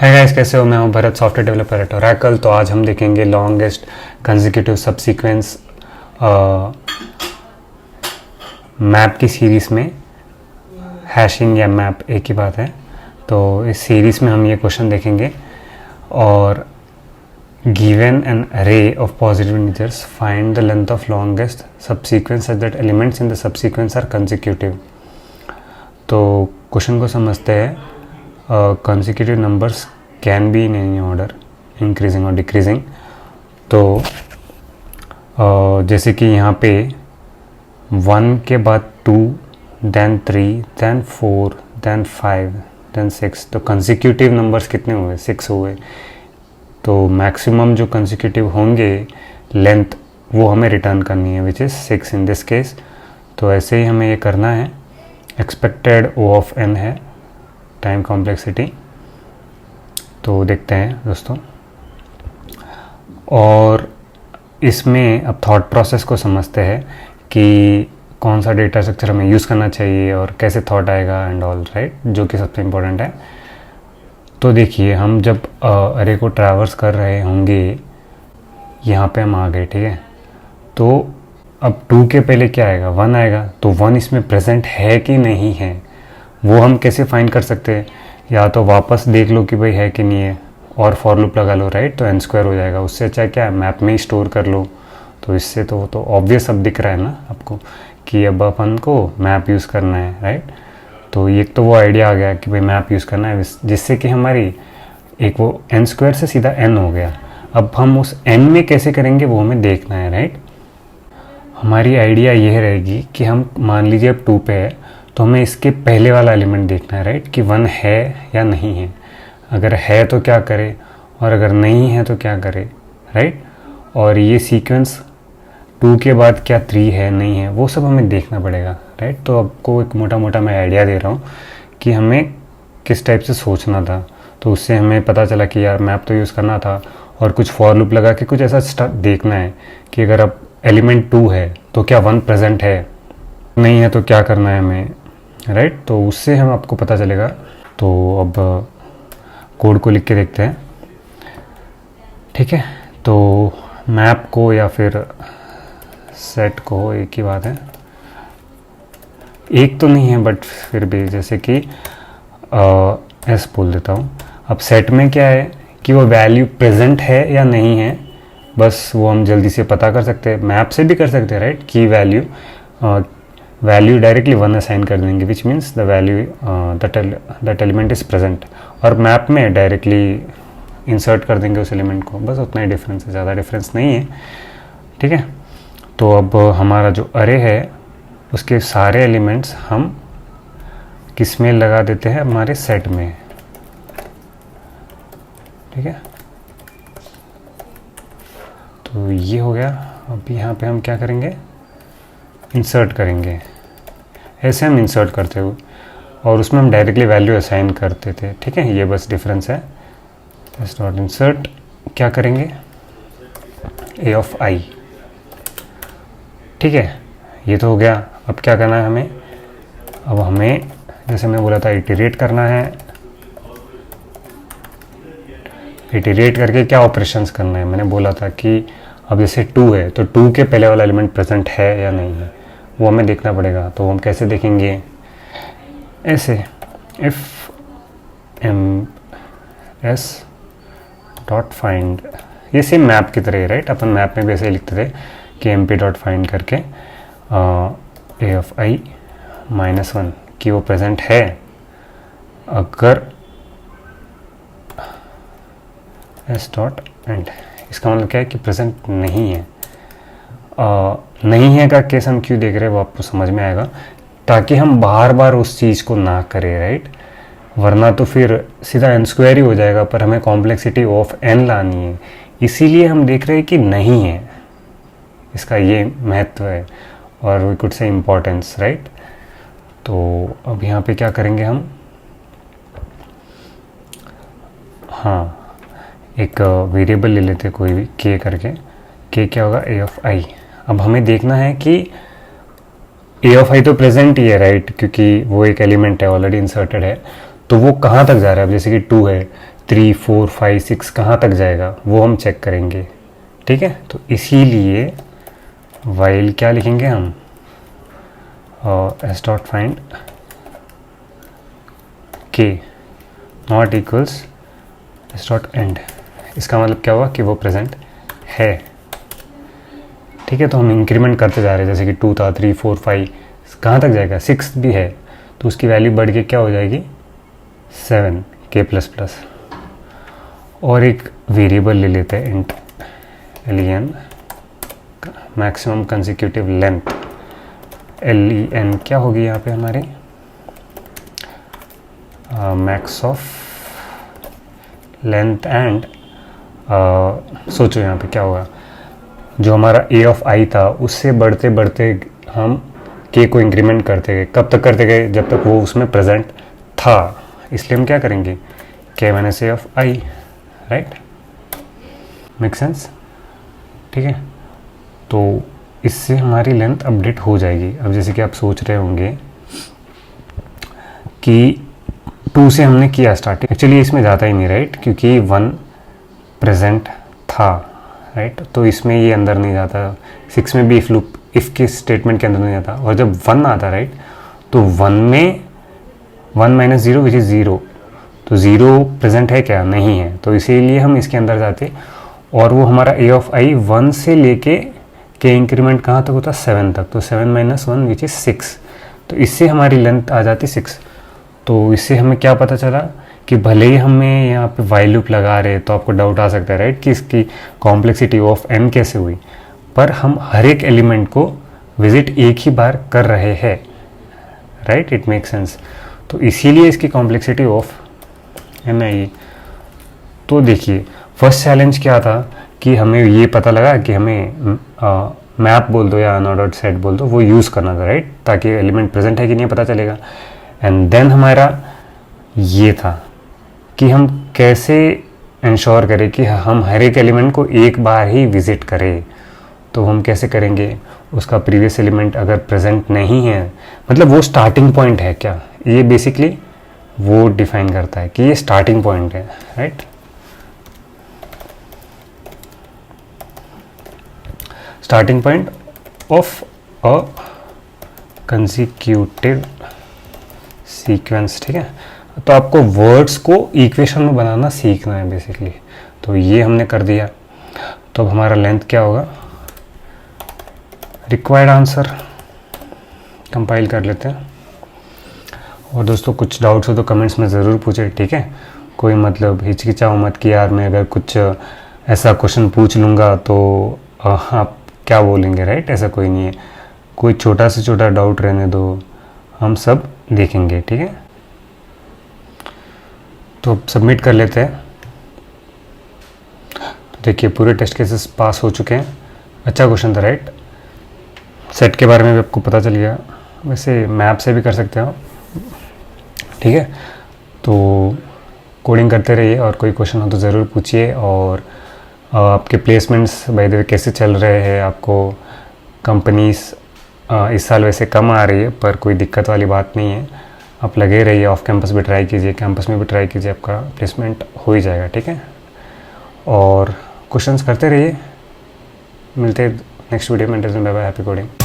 है गाइस, कैसे हो? मैं हूं Bharat, software developer at Oracle. तो आज हम देखेंगे लॉन्गेस्ट कंसेक्यूटिव सबसीक्वेंस मैप की सीरीज़ में। हैशिंग या मैप एक ही बात है। तो इस सीरीज़ में हम ये क्वेश्चन देखेंगे और given an array of positive integers find the length of longest subsequence such that elements in the subsequence are consecutive। तो क्वेश्चन को समझते हैं। consecutive numbers can be in any order, increasing or decreasing। तो जैसे कि यहाँ पे 1 के बाद 2, then 3, then 4, then 5, then 6। तो consecutive numbers कितने हुए? 6 हुए। तो मैक्सिमम जो कंसेक्यूटिव होंगे लेंथ वो हमें रिटर्न करनी है, which is 6 in this case. तो ऐसे ही हमें ये करना है। एक्सपेक्टेड O ऑफ n है टाइम कॉम्प्लेक्सिटी। तो देखते हैं दोस्तों, और इसमें अब थॉट प्रोसेस को समझते हैं कि कौन सा डेटा स्ट्रक्चर हमें यूज़ करना चाहिए और कैसे थॉट आएगा एंड ऑल, राइट, जो कि सबसे इम्पोर्टेंट है। तो देखिए, हम जब अरे को ट्रैवर्स कर रहे होंगे, यहाँ पे हम आ गए, ठीक है। तो अब 2 के पहले क्या आएगा? 1 आएगा। तो 1 इसमें प्रेजेंट है कि नहीं है, वो हम कैसे फाइंड कर सकते हैं? या तो वापस देख लो कि भाई है कि नहीं है, और फॉर लूप लगा लो, राइट। तो n² हो जाएगा। उससे अच्छा क्या है, मैप में ही स्टोर कर लो। तो इससे तो वो तो ऑब्वियस अब दिख रहा है ना आपको कि अब अपन को मैप यूज़ करना है, राइट। तो ये तो वो आइडिया आ गया कि भाई मैप यूज़ करना है, जिससे कि हमारी एक वो n² से सीधा n हो गया। अब हम उस n में कैसे करेंगे वो हमें देखना है, राइट। हमारी आइडिया यह रहेगी कि हम मान लीजिए अब 2 पे है, तो हमें इसके पहले वाला एलिमेंट देखना है, राइट, कि 1 है या नहीं है। अगर है तो क्या करे, और अगर नहीं है तो क्या करे, राइट। और ये सीक्वेंस 2 के बाद क्या 3 है नहीं है, वो सब हमें देखना पड़ेगा, राइट। तो आपको एक मोटा मोटा मैं आइडिया दे रहा हूँ कि हमें किस टाइप से सोचना था। तो उससे हमें पता चला कि यार मैप तो यूज़ करना था, और कुछ फॉर लूप लगा के कुछ ऐसा देखना है कि अगर अब एलिमेंट 2 है तो क्या 1 प्रेजेंट है, नहीं है तो क्या करना है हमें, राइट। तो उससे हम आपको पता चलेगा। तो अब कोड को लिख के देखते हैं, ठीक है। तो मैप को या फिर सेट को, एक ही बात है, एक तो नहीं है बट फिर भी, जैसे कि एस बोल देता हूँ। अब सेट में क्या है कि वो वैल्यू प्रेजेंट है या नहीं है, बस वो हम जल्दी से पता कर सकते हैं। मैप से भी कर सकते हैं, राइट, की वैल्यू डायरेक्टली 1 असाइन कर देंगे, which means the value that element is present. और मैप में डायरेक्टली इंसर्ट कर देंगे उस एलिमेंट को, बस उतना ही डिफरेंस है, ज़्यादा डिफरेंस नहीं है, ठीक है। तो अब हमारा जो अरे है उसके सारे एलिमेंट्स हम किस में लगा देते हैं? हमारे सेट में, ठीक है। तो ये हो गया। अब यहाँ पे हम क्या करेंगे? इंसर्ट करेंगे। ऐसे हम इंसर्ट करते हुए, और उसमें हम डायरेक्टली वैल्यू असाइन करते थे, ठीक है। ये बस डिफरेंस है। एस डॉट इंसर्ट क्या करेंगे? ए ऑफ आई, ठीक है। ये तो हो गया। अब क्या करना है हमें? अब हमें, जैसे मैं बोला था, इटरेट करना है। इटरेट करके क्या ऑपरेशंस करना है? मैंने बोला था कि अब जैसे 2 है तो 2 के पहले वाला एलिमेंट प्रेजेंट है या नहीं है, वो हमें देखना पड़ेगा। तो हम कैसे देखेंगे? ऐसे, if M S dot find, ये सेम मैप की तरह है, राइट। अपन मैप में भी ऐसे ही लिखते थे कि एम पी डॉट फाइंड करके ए ऑफ आई -1 कि वो प्रेजेंट है। अगर एस डॉट एंड, इसका मतलब क्या है कि प्रेजेंट नहीं है। नहीं है का केस हम क्यों देख रहे हैं वो आपको समझ में आएगा, ताकि हम बार बार उस चीज़ को ना करें, राइट। वरना तो फिर सीधा n² ही हो जाएगा, पर हमें कॉम्प्लेक्सिटी ऑफ n लानी है। इसीलिए हम देख रहे हैं कि नहीं है। इसका ये महत्व है, और we could say importance, right. तो अब यहाँ पे क्या करेंगे हम? हाँ, एक वेरिएबल ले लेते कोई भी, k करके। k क्या होगा? ए ऑफ आई। अब हमें देखना है कि ए ऑफ आई तो प्रेजेंट ही है, राइट, क्योंकि वो एक एलिमेंट है, ऑलरेडी इंसर्टेड है। तो वो कहाँ तक जा रहा है? अब जैसे कि 2 है, 3 4 5 6 कहाँ तक जाएगा वो हम चेक करेंगे, ठीक है। तो इसीलिए वाइल क्या लिखेंगे हम, एस डॉट फाइंड के not equals S dot and. इसका मतलब क्या हुआ कि वो प्रेजेंट है, ठीक है। तो हम इंक्रीमेंट करते जा रहे हैं, जैसे कि 2 था, 3 4 5 कहाँ तक जाएगा, 6 भी है तो उसकी वैल्यू बढ़ के क्या हो जाएगी 7 के प्लस प्लस। और एक वेरिएबल ले लेते हैं int len maximum consecutive length, len क्या होगी यहाँ पे हमारी मैक्स ऑफ लेंथ एंड सोचो यहाँ पे क्या होगा, जो हमारा a ऑफ i था उससे बढ़ते बढ़ते हम k को इंक्रीमेंट करते गए, कब तक करते गए जब तक वो उसमें प्रेजेंट था, इसलिए हम क्या करेंगे k minus a of i, right, make sense, ठीक है। तो इससे हमारी लेंथ अपडेट हो जाएगी। अब जैसे कि आप सोच रहे होंगे कि 2 से हमने किया स्टार्टिंग, एक्चुअली इसमें जाता ही नहीं, राइट, क्योंकि 1 प्रेजेंट था, राइट, तो इसमें ये अंदर नहीं जाता, 6 में भी इफ़ के स्टेटमेंट के अंदर नहीं जाता। और जब 1 आता, राइट, तो 1 में 1 माइनस 0 विच इज़ 0, तो 0 प्रेजेंट है क्या, नहीं है, तो इसीलिए हम इसके अंदर जाते और वो हमारा a ऑफ i 1 से लेके के इंक्रीमेंट कहाँ तक होता 7 तक, तो 7 माइनस 1 विच इज़ 6, तो इससे हमारी लेंथ आ जाती 6। तो इससे हमें क्या पता चला कि भले ही हमें यहाँ पे वाइल लूप लगा रहे तो आपको डाउट आ सकता है, राइट, कि इसकी कॉम्प्लेक्सिटी ऑफ m कैसे हुई, पर हम हर एक एलिमेंट को विजिट एक ही बार कर रहे हैं, राइट, इट मेक सेंस। तो इसीलिए इसकी कॉम्प्लेक्सिटी ऑफ m आई। तो देखिए फर्स्ट चैलेंज क्या था कि हमें ये पता लगा कि हमें मैप बोल दो या अनऑर्डर्ड सेट बोल दो, वो यूज़ करना था, राइट, ताकि एलिमेंट प्रेजेंट है कि नहीं पता चलेगा। एंड देन हमारा ये था कि हम कैसे इंश्योर करें कि हम हर एक एलिमेंट को एक बार ही विज़िट करें। तो हम कैसे करेंगे, उसका प्रीवियस एलिमेंट अगर प्रेजेंट नहीं है, मतलब वो स्टार्टिंग पॉइंट है क्या, ये बेसिकली वो डिफाइन करता है कि ये स्टार्टिंग पॉइंट है, right. Starting point of a consecutive sequence, ठीक है। तो आपको वर्ड्स को इक्वेशन में बनाना सीखना है बेसिकली। तो ये हमने कर दिया, तो अब हमारा लेंथ क्या होगा, रिक्वायर्ड आंसर कंपाइल कर लेते हैं। और दोस्तों कुछ डाउट्स हो तो कमेंट्स में ज़रूर पूछे, ठीक है, कोई मतलब हिचकिचाओ मत कि यार मैं अगर कुछ ऐसा क्वेश्चन पूछ लूँगा तो आप क्या बोलेंगे, राइट, ऐसा कोई नहीं है, कोई छोटा से छोटा डाउट रहने दो, हम सब देखेंगे, ठीक है। तो सबमिट कर लेते हैं। तो देखिए पूरे टेस्ट केसेस पास हो चुके हैं, अच्छा क्वेश्चन था, राइट। सेट के बारे में भी आपको पता चल गया, वैसे मैप से भी कर सकते हो, ठीक है। तो कोडिंग करते रहिए और कोई क्वेश्चन हो तो ज़रूर पूछिए। और आपके प्लेसमेंट्स बाय द वे कैसे चल रहे हैं, आपको कंपनीज इस साल वैसे कम आ रही है पर कोई दिक्कत वाली बात नहीं है, आप लगे रहिए, ऑफ कैंपस भी ट्राई कीजिए, कैंपस में भी ट्राई कीजिए, आपका प्लेसमेंट हो ही जाएगा, ठीक है। और क्वेश्चंस करते रहिए, मिलते हैं नेक्स्ट वीडियो में। Bye bye, happy coding.